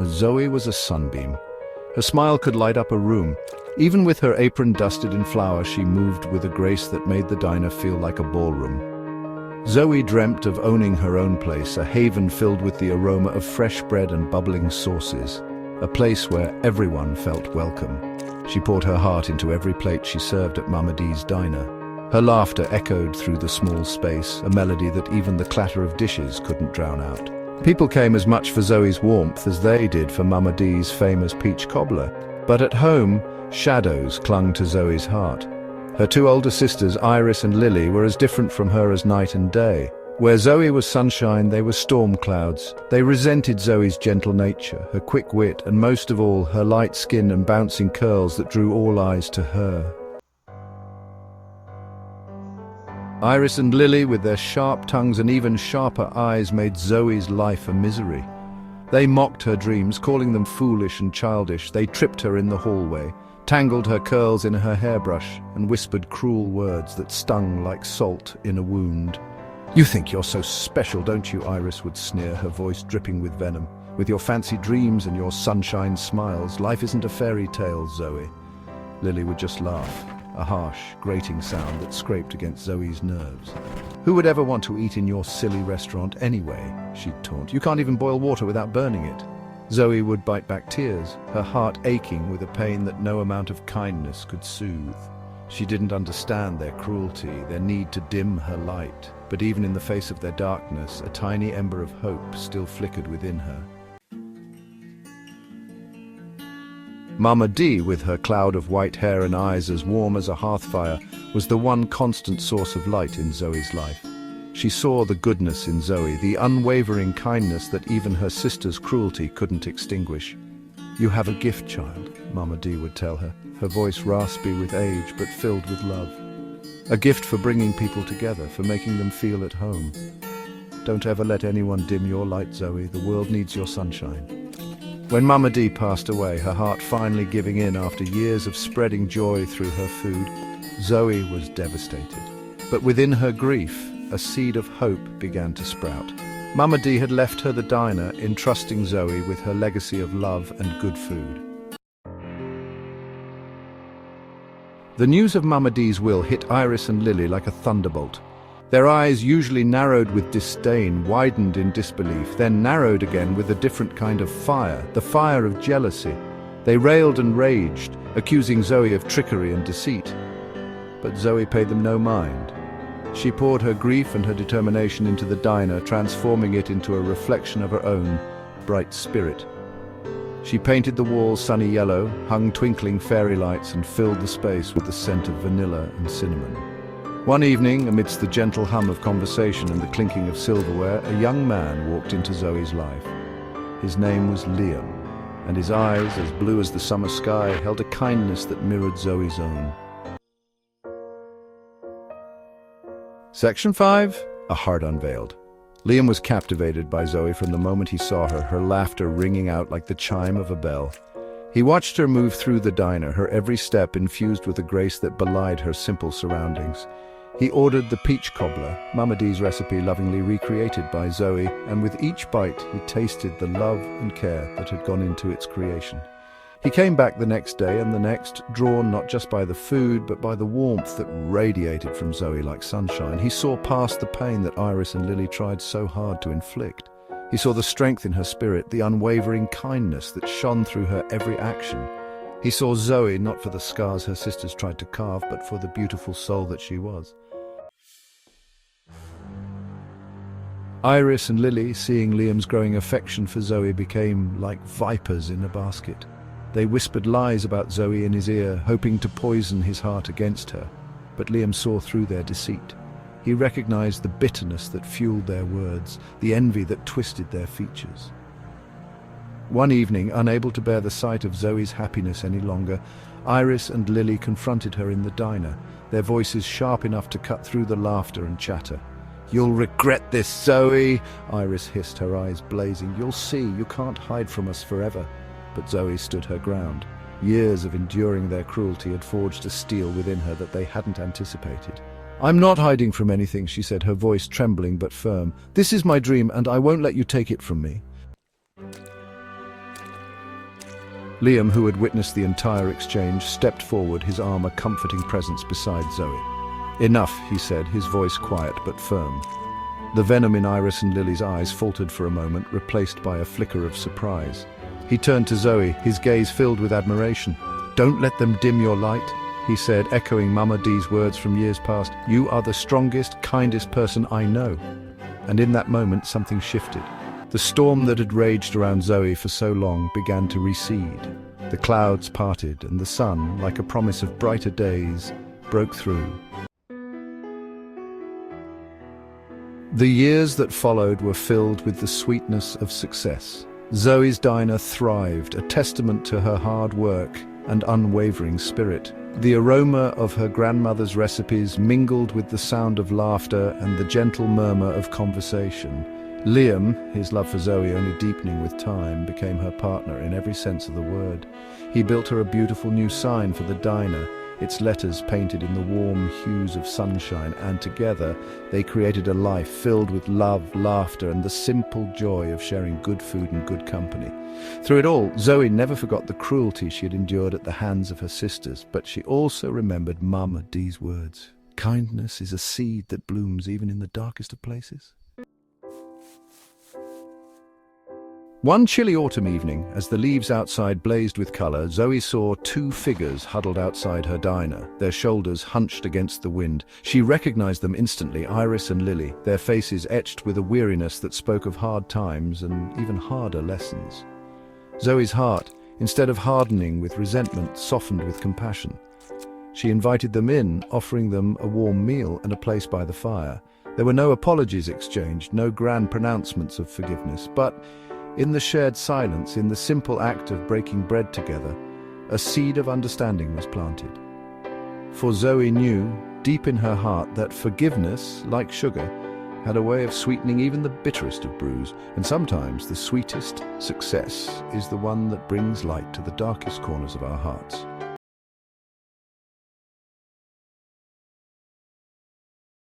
Zoe was a sunbeam. Her smile could light up a room. Even with her apron dusted in flour, she moved with a grace that made the diner feel like a ballroom. Zoe dreamt of owning her own place, a haven filled with the aroma of fresh bread and bubbling sauces, a place where everyone felt welcome. She poured her heart into every plate she served at Mama D's diner. Her laughter echoed through the small space, a melody that even the clatter of dishes couldn't drown out. People came as much for Zoe's warmth as they did for Mama D's famous peach cobbler. But at home, shadows clung to Zoe's heart. Her two older sisters, Iris and Lily, were as different from her as night and day. Where Zoe was sunshine, they were storm clouds. They resented Zoe's gentle nature, her quick wit, and most of all, her light skin and bouncing curls that drew all eyes to her. Iris and Lily, with their sharp tongues and even sharper eyes, made Zoe's life a misery. They mocked her dreams, calling them foolish and childish. They tripped her in the hallway, tangled her curls in her hairbrush, and whispered cruel words that stung like salt in a wound. "You think you're so special, don't you?" Iris would sneer, her voice dripping with venom. "With your fancy dreams and your sunshine smiles, life isn't a fairy tale, Zoe." Lily would just laugh, a harsh, grating sound that scraped against Zoe's nerves. "Who would ever want to eat in your silly restaurant anyway?" she'd taunt. "You can't even boil water without burning it." Zoe would bite back tears, her heart aching with a pain that no amount of kindness could soothe. She didn't understand their cruelty, their need to dim her light. But even in the face of their darkness, a tiny ember of hope still flickered within her. Mama D, with her cloud of white hair and eyes as warm as a hearth fire, was the one constant source of light in Zoe's life. She saw the goodness in Zoe, the unwavering kindness that even her sister's cruelty couldn't extinguish. "You have a gift, child," Mama D would tell her, her voice raspy with age but filled with love. "A gift for bringing people together, for making them feel at home. Don't ever let anyone dim your light, Zoe. The world needs your sunshine." When Mama D passed away, her heart finally giving in after years of spreading joy through her food, Zoe was devastated. But within her grief, a seed of hope began to sprout. Mama D had left her the diner, entrusting Zoe with her legacy of love and good food. The news of Mama D's will hit Iris and Lily like a thunderbolt. Their eyes, usually narrowed with disdain, widened in disbelief, then narrowed again with a different kind of fire, the fire of jealousy. They railed and raged, accusing Zoe of trickery and deceit. But Zoe paid them no mind. She poured her grief and her determination into the diner, transforming it into a reflection of her own bright spirit. She painted the walls sunny yellow, hung twinkling fairy lights, and filled the space with the scent of vanilla and cinnamon. One evening, amidst the gentle hum of conversation and the clinking of silverware, a young man walked into Zoe's life. His name was Liam, and his eyes, as blue as the summer sky, held a kindness that mirrored Zoe's own. Section 5. A Heart Unveiled. Liam was captivated by Zoe from the moment he saw her, her laughter ringing out like the chime of a bell. He watched her move through the diner, her every step infused with a grace that belied her simple surroundings. He ordered the peach cobbler, Mama D's recipe lovingly recreated by Zoe, and with each bite he tasted the love and care that had gone into its creation. He came back the next day and the next, drawn not just by the food, but by the warmth that radiated from Zoe like sunshine. He saw past the pain that Iris and Lily tried so hard to inflict. He saw the strength in her spirit, the unwavering kindness that shone through her every action. He saw Zoe not for the scars her sisters tried to carve, but for the beautiful soul that she was. Iris and Lily, seeing Liam's growing affection for Zoe, became like vipers in a basket. They whispered lies about Zoe in his ear, hoping to poison his heart against her. But Liam saw through their deceit. He recognized the bitterness that fueled their words, the envy that twisted their features. One evening, unable to bear the sight of Zoe's happiness any longer, Iris and Lily confronted her in the diner, their voices sharp enough to cut through the laughter and chatter. "You'll regret this, Zoe," Iris hissed, her eyes blazing. "You'll see, you can't hide from us forever." But Zoe stood her ground. Years of enduring their cruelty had forged a steel within her that they hadn't anticipated. "I'm not hiding from anything," she said, her voice trembling but firm. "This is my dream, and I won't let you take it from me." Liam, who had witnessed the entire exchange, stepped forward, his arm a comforting presence beside Zoe. "Enough," he said, his voice quiet but firm. The venom in Iris and Lily's eyes faltered for a moment, replaced by a flicker of surprise. He turned to Zoe, his gaze filled with admiration. "Don't let them dim your light," he said, echoing Mama D's words from years past. "You are the strongest, kindest person I know." And in that moment, something shifted. The storm that had raged around Zoe for so long began to recede. The clouds parted, and the sun, like a promise of brighter days, broke through. The years that followed were filled with the sweetness of success. Zoe's diner thrived, a testament to her hard work and unwavering spirit. The aroma of her grandmother's recipes mingled with the sound of laughter and the gentle murmur of conversation. Liam, his love for Zoe only deepening with time, became her partner in every sense of the word. He built her a beautiful new sign for the diner, its letters painted in the warm hues of sunshine, and together they created a life filled with love, laughter, and the simple joy of sharing good food and good company. Through it all, Zoe never forgot the cruelty she had endured at the hands of her sisters, but she also remembered Mama D's words. "Kindness is a seed that blooms even in the darkest of places." One chilly autumn evening, as the leaves outside blazed with color, Zoe saw two figures huddled outside her diner, their shoulders hunched against the wind. She recognized them instantly, Iris and Lily, their faces etched with a weariness that spoke of hard times and even harder lessons. Zoe's heart, instead of hardening with resentment, softened with compassion. She invited them in, offering them a warm meal and a place by the fire. There were no apologies exchanged, no grand pronouncements of forgiveness, but in the shared silence, in the simple act of breaking bread together, a seed of understanding was planted. For Zoe knew, deep in her heart, that forgiveness, like sugar, had a way of sweetening even the bitterest of brews, and sometimes the sweetest success is the one that brings light to the darkest corners of our hearts.